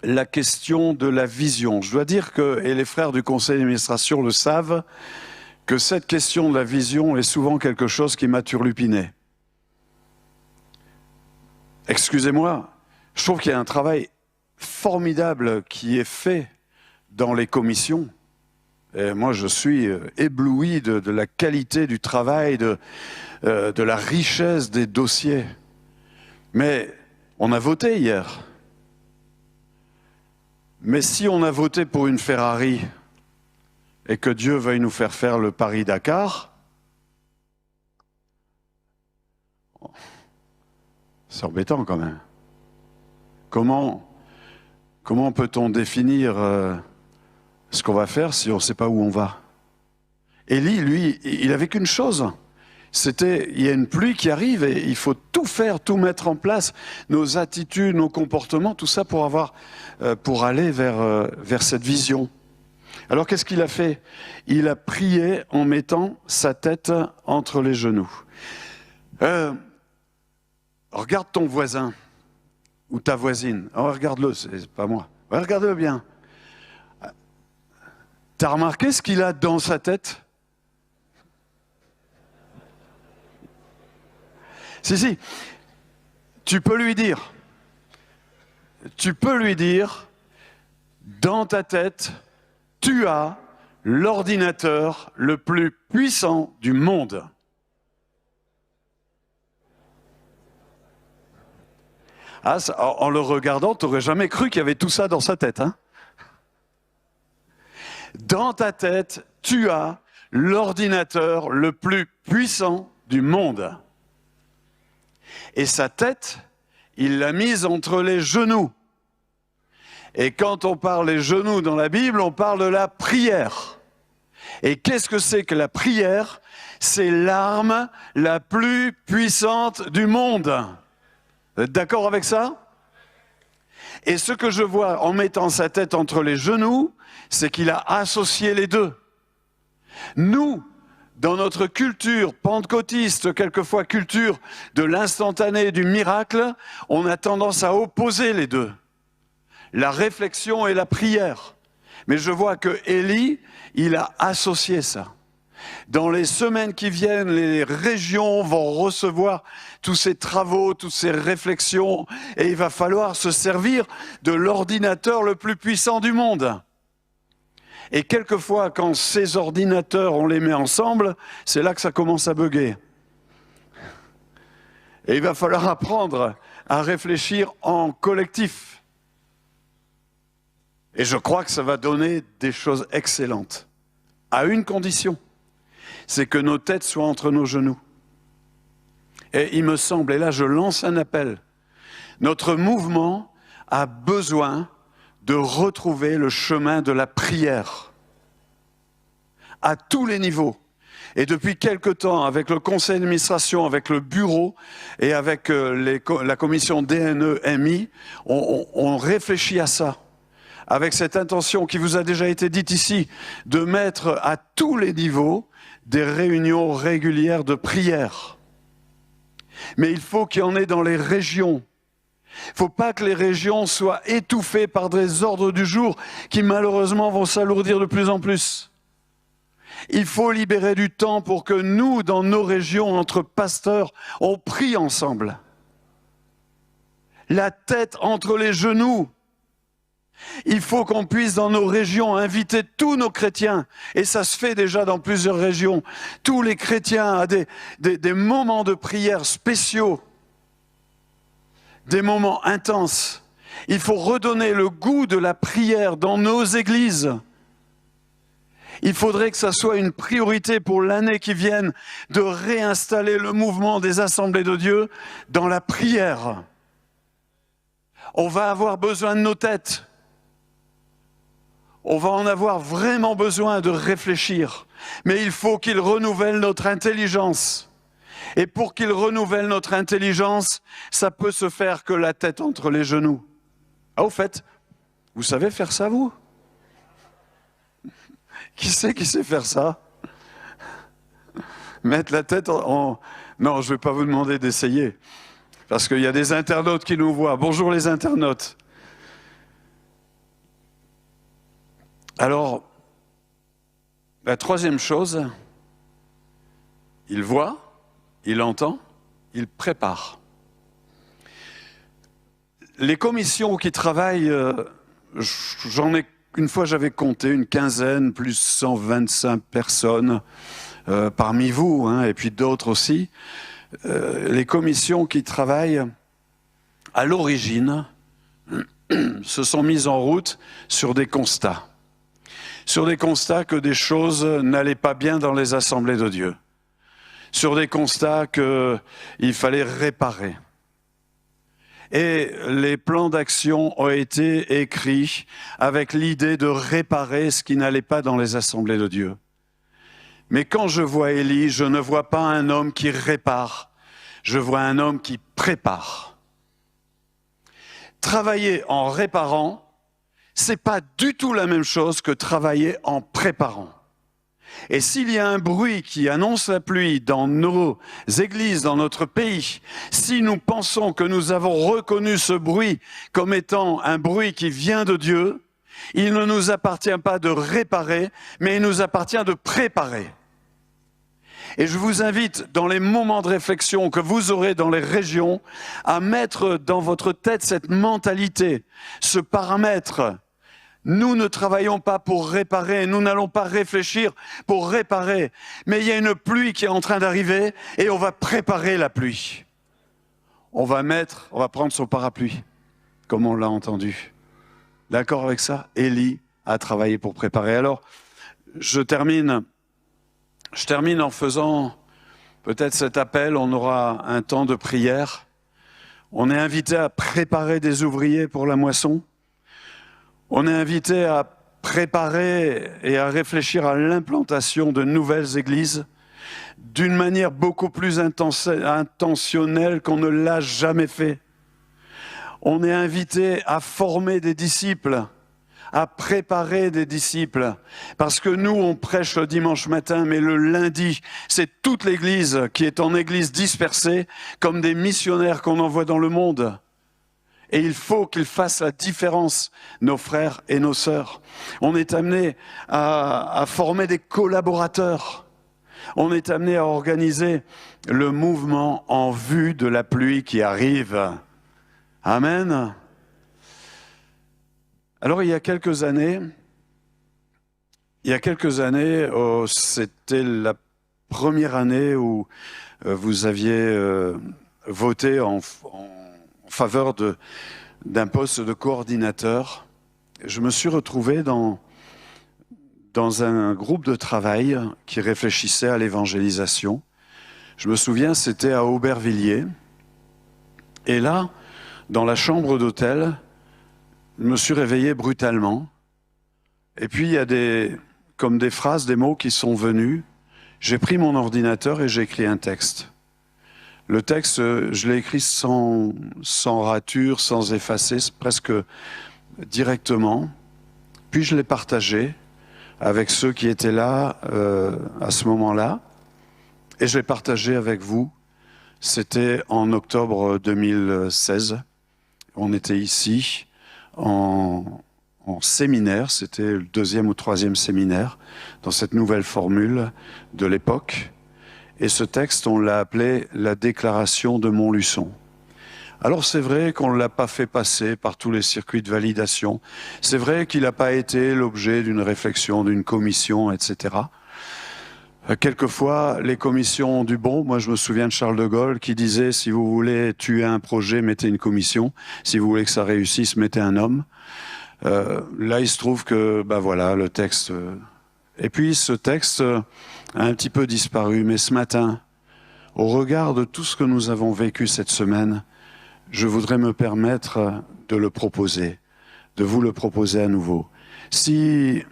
la question de la vision. Je dois dire que, et les frères du conseil d'administration le savent, que cette question de la vision est souvent quelque chose qui m'a turlupiné. Excusez-moi, je trouve qu'il y a un travail formidable qui est fait dans les commissions. Et moi, je suis ébloui de la qualité du travail, de la richesse des dossiers. Mais on a voté hier. Mais si on a voté pour une Ferrari et que Dieu veuille nous faire faire le Paris-Dakar, c'est embêtant quand même. Comment peut-on définir ce qu'on va faire si on ne sait pas où on va? Élie, lui, il n'avait qu'une chose. Il y a une pluie qui arrive et il faut tout faire, tout mettre en place, nos attitudes, nos comportements, tout ça pour aller vers cette vision. Alors qu'est-ce qu'il a fait? Il a prié en mettant sa tête entre les genoux. Regarde ton voisin ou ta voisine. Oh, regarde-le, c'est pas moi. Ouais, regarde-le bien. T'as remarqué ce qu'il a dans sa tête? Si, tu peux lui dire, dans ta tête, tu as l'ordinateur le plus puissant du monde. Ah, ça, en le regardant, tu n'aurais jamais cru qu'il y avait tout ça dans sa tête. Hein? Dans ta tête, tu as l'ordinateur le plus puissant du monde. Et sa tête, il l'a mise entre les genoux. Et quand on parle des genoux dans la Bible, on parle de la prière. Et qu'est-ce que c'est que la prière? C'est l'arme la plus puissante du monde. Vous êtes d'accord avec ça? Et ce que je vois en mettant sa tête entre les genoux, c'est qu'il a associé les deux. Nous, dans notre culture pentecôtiste, quelquefois culture de l'instantané, du miracle, on a tendance à opposer les deux. La réflexion et la prière. Mais je vois que Élie, il a associé ça. Dans les semaines qui viennent, les régions vont recevoir tous ces travaux, toutes ces réflexions, et il va falloir se servir de l'ordinateur le plus puissant du monde. Et quelquefois, quand ces ordinateurs, on les met ensemble, c'est là que ça commence à bugger. Et il va falloir apprendre à réfléchir en collectif. Et je crois que ça va donner des choses excellentes. À une condition, c'est que nos têtes soient entre nos genoux. Et il me semble, et là je lance un appel, notre mouvement a besoin de retrouver le chemin de la prière à tous les niveaux. Et depuis quelque temps, avec le conseil d'administration, avec le bureau et avec la commission DNE-MI, on réfléchit à ça. Avec cette intention qui vous a déjà été dite ici, de mettre à tous les niveaux des réunions régulières de prière. Mais il faut qu'il y en ait dans les régions. Il ne faut pas que les régions soient étouffées par des ordres du jour qui malheureusement vont s'alourdir de plus en plus. Il faut libérer du temps pour que nous, dans nos régions, entre pasteurs, on prie ensemble. La tête entre les genoux. Il faut qu'on puisse dans nos régions inviter tous nos chrétiens, et ça se fait déjà dans plusieurs régions, tous les chrétiens à des moments de prière spéciaux, des moments intenses. Il faut redonner le goût de la prière dans nos églises. Il faudrait que ça soit une priorité pour l'année qui vient de réinstaller le mouvement des assemblées de Dieu dans la prière. On va avoir besoin de nos têtes. On va en avoir vraiment besoin de réfléchir. Mais il faut qu'il renouvelle notre intelligence. Et pour qu'il renouvelle notre intelligence, ça peut se faire que la tête entre les genoux. Ah, au fait, vous savez faire ça, vous ? Qui sait faire ça ? Mettre la tête en... Non, je ne vais pas vous demander d'essayer. Parce qu'il y a des internautes qui nous voient. Bonjour les internautes. Alors, la troisième chose, il voit, il entend, il prépare. Les commissions qui travaillent, une fois j'avais compté une quinzaine, plus 125 personnes parmi vous, et puis d'autres aussi. Les commissions qui travaillent à l'origine se sont mises en route sur des constats. Sur des constats que des choses n'allaient pas bien dans les assemblées de Dieu. Sur des constats qu'il fallait réparer. Et les plans d'action ont été écrits avec l'idée de réparer ce qui n'allait pas dans les assemblées de Dieu. Mais quand je vois Élie, je ne vois pas un homme qui répare, je vois un homme qui prépare. Travailler en réparant, c'est pas du tout la même chose que travailler en préparant. Et s'il y a un bruit qui annonce la pluie dans nos églises, dans notre pays, si nous pensons que nous avons reconnu ce bruit comme étant un bruit qui vient de Dieu, il ne nous appartient pas de réparer, mais il nous appartient de préparer. Et je vous invite, dans les moments de réflexion que vous aurez dans les régions, à mettre dans votre tête cette mentalité, ce paramètre. Nous ne travaillons pas pour réparer, nous n'allons pas réfléchir pour réparer. Mais il y a une pluie qui est en train d'arriver et on va préparer la pluie. On va prendre son parapluie, comme on l'a entendu. D'accord avec ça ? Élie a travaillé pour préparer. Alors, je termine en faisant peut-être cet appel. On aura un temps de prière. On est invité à préparer des ouvriers pour la moisson. On est invité à préparer et à réfléchir à l'implantation de nouvelles églises d'une manière beaucoup plus intentionnelle qu'on ne l'a jamais fait. On est invité à former des disciples, à préparer des disciples. Parce que nous, on prêche le dimanche matin, mais le lundi, c'est toute l'église qui est en église dispersée, comme des missionnaires qu'on envoie dans le monde. Et il faut qu'ils fassent la différence, nos frères et nos sœurs. On est amené à former des collaborateurs. On est amené à organiser le mouvement en vue de la pluie qui arrive. Amen. Alors il y a quelques années, c'était la première année où vous aviez voté en faveur d'un poste de coordinateur. Je me suis retrouvé dans un groupe de travail qui réfléchissait à l'évangélisation. Je me souviens, c'était à Aubervilliers. Et là, dans la chambre d'hôtel, je me suis réveillé brutalement. Et puis, il y a des phrases, des mots qui sont venus. J'ai pris mon ordinateur et j'ai écrit un texte. Le texte, je l'ai écrit sans rature, sans effacer, presque directement. Puis je l'ai partagé avec ceux qui étaient là à ce moment-là. Et je l'ai partagé avec vous. C'était en octobre 2016. On était ici en séminaire. C'était le 2e ou 3e séminaire dans cette nouvelle formule de l'époque. Et ce texte, on l'a appelé « La déclaration de Montluçon ». Alors c'est vrai qu'on ne l'a pas fait passer par tous les circuits de validation. C'est vrai qu'il n'a pas été l'objet d'une réflexion, d'une commission, etc. Quelquefois, les commissions ont du bon. Moi, je me souviens de Charles de Gaulle qui disait « Si vous voulez tuer un projet, mettez une commission. Si vous voulez que ça réussisse, mettez un homme. » Là, il se trouve que, voilà, le texte... Et puis, ce texte a un petit peu disparu. Mais ce matin, au regard de tout ce que nous avons vécu cette semaine, je voudrais me permettre de le proposer, de vous le proposer à nouveau. Si...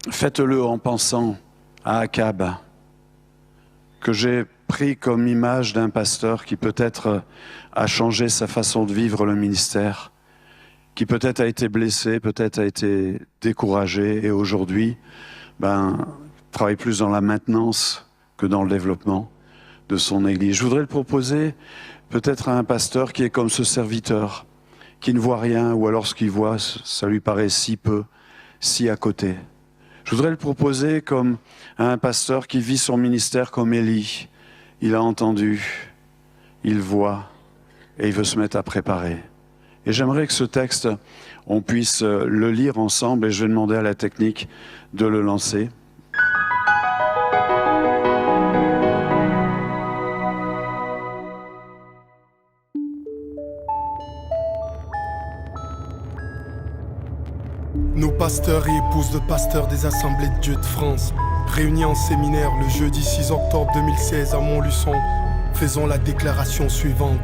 Faites-le en pensant à Akab, que j'ai pris comme image d'un pasteur qui peut-être a changé sa façon de vivre le ministère, qui peut-être a été blessé, peut-être a été découragé, et aujourd'hui, travaille plus dans la maintenance que dans le développement de son Église. Je voudrais le proposer peut-être à un pasteur qui est comme ce serviteur, qui ne voit rien, ou alors ce qu'il voit, ça lui paraît si peu, si à côté. Je voudrais le proposer comme à un pasteur qui vit son ministère comme Élie. Il a entendu, il voit, et il veut se mettre à préparer. Et j'aimerais que ce texte, on puisse le lire ensemble, et je vais demander à la technique de le lancer. Nos pasteurs et épouses de pasteurs des Assemblées de Dieu de France, réunis en séminaire le jeudi 6 octobre 2016 à Montluçon, faisons la déclaration suivante.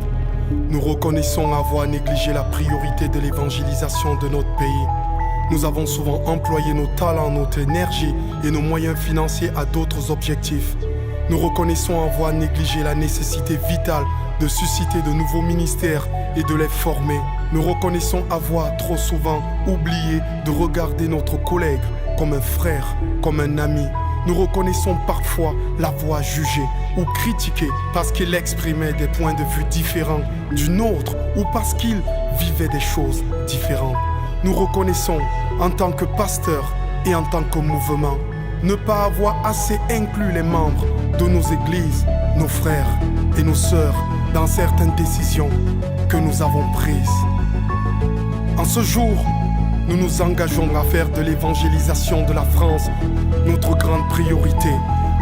Nous reconnaissons avoir négligé la priorité de l'évangélisation de notre pays. Nous avons souvent employé nos talents, notre énergie et nos moyens financiers à d'autres objectifs. Nous reconnaissons avoir négligé la nécessité vitale de susciter de nouveaux ministères et de les former. Nous reconnaissons avoir trop souvent oublié de regarder notre collègue comme un frère, comme un ami. Nous reconnaissons parfois l'avoir jugé ou critiqué parce qu'il exprimait des points de vue différents du nôtre ou parce qu'il vivait des choses différentes. Nous reconnaissons en tant que pasteur et en tant que mouvement ne pas avoir assez inclus les membres de nos églises, nos frères et nos sœurs dans certaines décisions que nous avons prises. En ce jour, nous nous engageons à faire de l'évangélisation de la France notre grande priorité,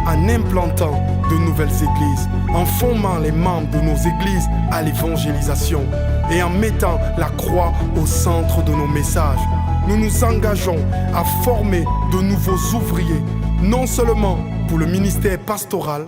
en implantant de nouvelles églises, en formant les membres de nos églises à l'évangélisation et en mettant la croix au centre de nos messages. Nous nous engageons à former de nouveaux ouvriers, non seulement pour le ministère pastoral,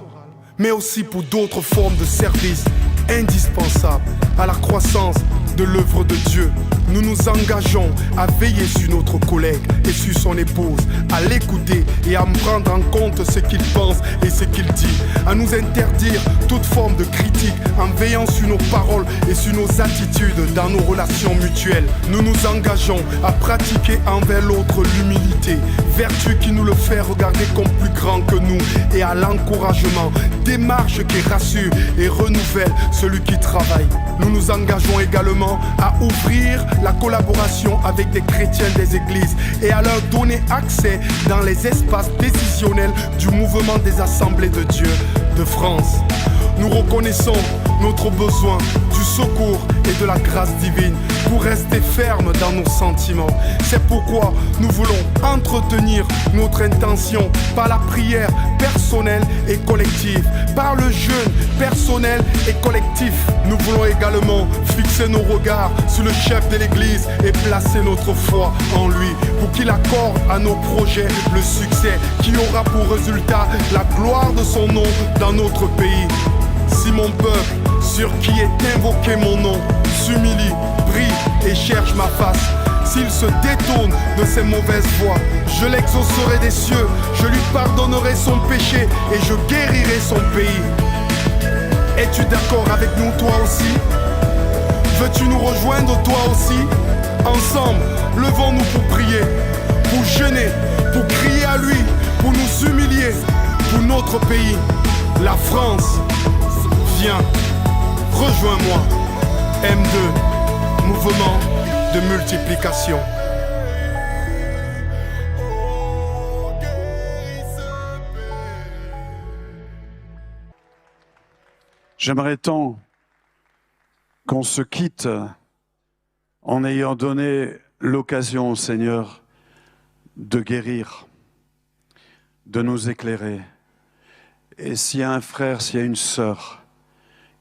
mais aussi pour d'autres formes de services indispensables à la croissance de l'œuvre de Dieu. Nous nous engageons à veiller sur notre collègue et sur son épouse, à l'écouter et à prendre en compte ce qu'il pense et ce qu'il dit, à nous interdire toute forme de critique en veillant sur nos paroles et sur nos attitudes dans nos relations mutuelles. Nous nous engageons à pratiquer envers l'autre l'humilité, vertu qui nous le fait regarder comme plus grand que nous, et à l'encouragement, démarche qui rassure et renouvelle celui qui travaille. Nous nous engageons également à ouvrir la collaboration avec des chrétiens des églises et à leur donner accès dans les espaces décisionnels du mouvement des Assemblées de Dieu de France. Nous reconnaissons notre besoin du secours et de la grâce divine pour rester fermes dans nos sentiments. C'est pourquoi nous voulons entretenir notre intention par la prière personnelle et collective, par le jeûne personnel et collectif. Nous voulons également fixer nos regards sur le chef de l'Église et placer notre foi en lui pour qu'il accorde à nos projets le succès qui aura pour résultat la gloire de son nom dans notre pays. Si mon peuple, sur qui est invoqué mon nom, s'humilie, brille et cherche ma face, s'il se détourne de ses mauvaises voies, je l'exaucerai des cieux, je lui pardonnerai son péché et je guérirai son pays. Es-tu d'accord avec nous, toi aussi? Veux-tu nous rejoindre, toi aussi? Ensemble, levons-nous pour prier, pour jeûner, pour crier à lui, pour nous humilier, pour notre pays, la France. Viens, rejoins-moi. M2, mouvement de multiplication. J'aimerais tant qu'on se quitte en ayant donné l'occasion au Seigneur de guérir, de nous éclairer. Et s'il y a un frère, s'il y a une sœur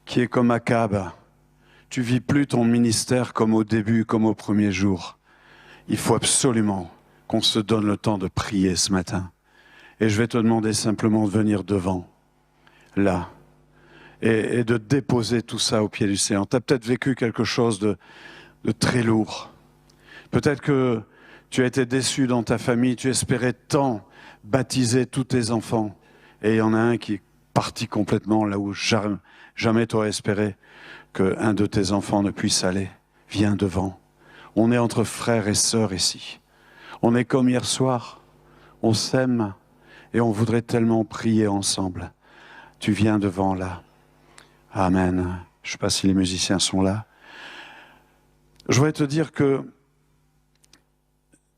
qui est comme Akab, tu vis plus ton ministère comme au début, comme au premier jour. Il faut absolument qu'on se donne le temps de prier ce matin. Et je vais te demander simplement de venir devant, là, et de déposer tout ça au pied du Seigneur. Tu as peut-être vécu quelque chose de très lourd. Peut-être que tu as été déçu dans ta famille, tu espérais tant baptiser tous tes enfants. Et il y en a un qui est parti complètement là où jamais tu aurais espéré qu'un de tes enfants ne puisse aller. Viens devant. On est entre frères et sœurs ici. On est comme hier soir. On s'aime et on voudrait tellement prier ensemble. Tu viens devant là. Amen. Je ne sais pas si les musiciens sont là. Je voudrais te dire que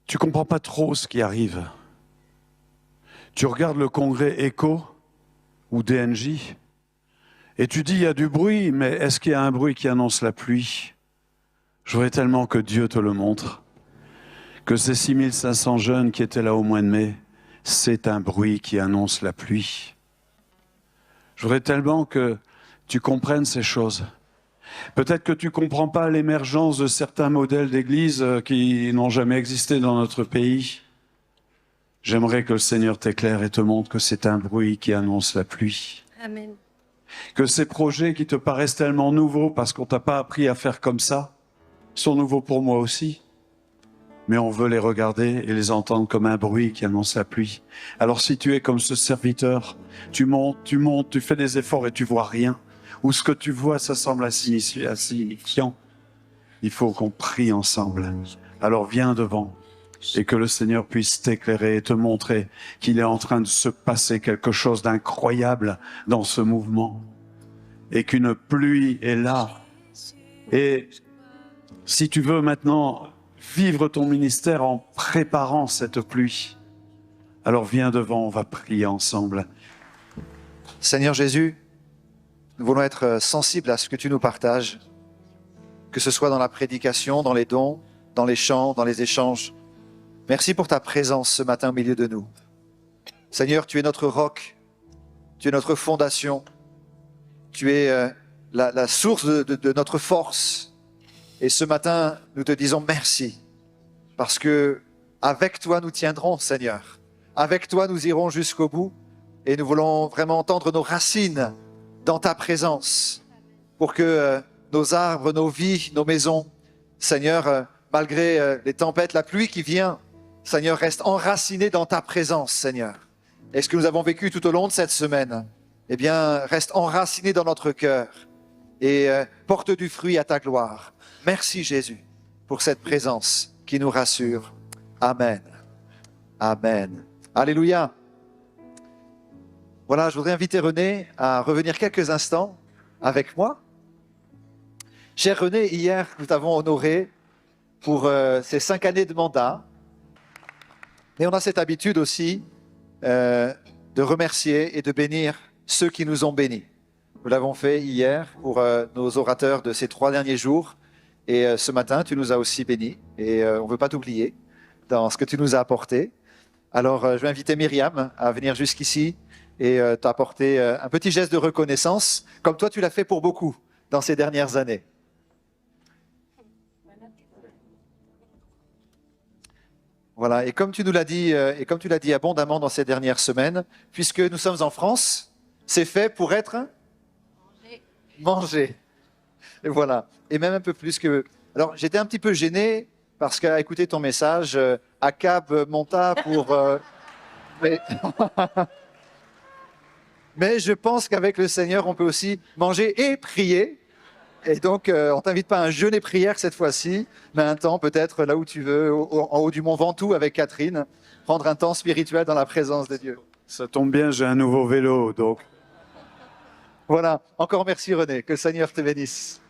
tu ne comprends pas trop ce qui arrive. Tu regardes le congrès ECHO ou DNJ et tu dis il y a du bruit, mais est-ce qu'il y a un bruit qui annonce la pluie? Je voudrais tellement que Dieu te le montre, que ces 6500 jeunes qui étaient là au mois de mai, c'est un bruit qui annonce la pluie. Je voudrais tellement que tu comprennes ces choses. Peut-être que tu ne comprends pas l'émergence de certains modèles d'église qui n'ont jamais existé dans notre pays. J'aimerais que le Seigneur t'éclaire et te montre que c'est un bruit qui annonce la pluie. Amen. Que ces projets qui te paraissent tellement nouveaux parce qu'on t'a pas appris à faire comme ça, sont nouveaux pour moi aussi. Mais on veut les regarder et les entendre comme un bruit qui annonce la pluie. Alors si tu es comme ce serviteur, tu montes, tu fais des efforts et tu vois rien, ou ce que tu vois, ça semble insignifiant, il faut qu'on prie ensemble. Alors viens devant et que le Seigneur puisse t'éclairer et te montrer qu'il est en train de se passer quelque chose d'incroyable dans ce mouvement et qu'une pluie est là. Et si tu veux maintenant vivre ton ministère en préparant cette pluie, alors viens devant, on va prier ensemble. Seigneur Jésus, nous voulons être sensibles à ce que tu nous partages, que ce soit dans la prédication, dans les dons, dans les chants, dans les échanges. Merci pour ta présence ce matin au milieu de nous. Seigneur, tu es notre roc, tu es notre fondation, tu es la source de notre force. Et ce matin, nous te disons merci, parce que avec toi nous tiendrons, Seigneur. Avec toi nous irons jusqu'au bout, et nous voulons vraiment entendre nos racines dans ta présence, pour que nos arbres, nos vies, nos maisons, Seigneur, malgré les tempêtes, la pluie qui vient, Seigneur, restent enracinés dans ta présence, Seigneur. Et ce que nous avons vécu tout au long de cette semaine, eh bien, reste enraciné dans notre cœur et porte du fruit à ta gloire. Merci Jésus pour cette présence qui nous rassure. Amen. Amen. Alléluia. Voilà, je voudrais inviter René à revenir quelques instants avec moi. Cher René, hier, nous t'avons honoré pour ces 5 années de mandat. Mais on a cette habitude aussi de remercier et de bénir ceux qui nous ont bénis. Nous l'avons fait hier pour nos orateurs de ces 3 derniers jours. Et ce matin, tu nous as aussi bénis. Et on ne veut pas t'oublier dans ce que tu nous as apporté. Alors, je vais inviter Myriam à venir jusqu'ici et t'apporter un petit geste de reconnaissance, comme toi tu l'as fait pour beaucoup dans ces dernières années. Voilà, et comme tu nous l'as dit, et comme tu l'as dit abondamment dans ces dernières semaines, puisque nous sommes en France, c'est fait pour être mangé. Et voilà, et même un peu plus que... Alors, j'étais un petit peu gêné, parce qu'à écouter ton message, Akab monta pour... Mais je pense qu'avec le Seigneur, on peut aussi manger et prier. Et donc, on ne t'invite pas à un jeûne et prière cette fois-ci, mais un temps peut-être là où tu veux, en haut du mont Ventoux avec Catherine, prendre un temps spirituel dans la présence de Dieu. Ça tombe bien, j'ai un nouveau vélo, donc... Voilà, encore merci René, que le Seigneur te bénisse.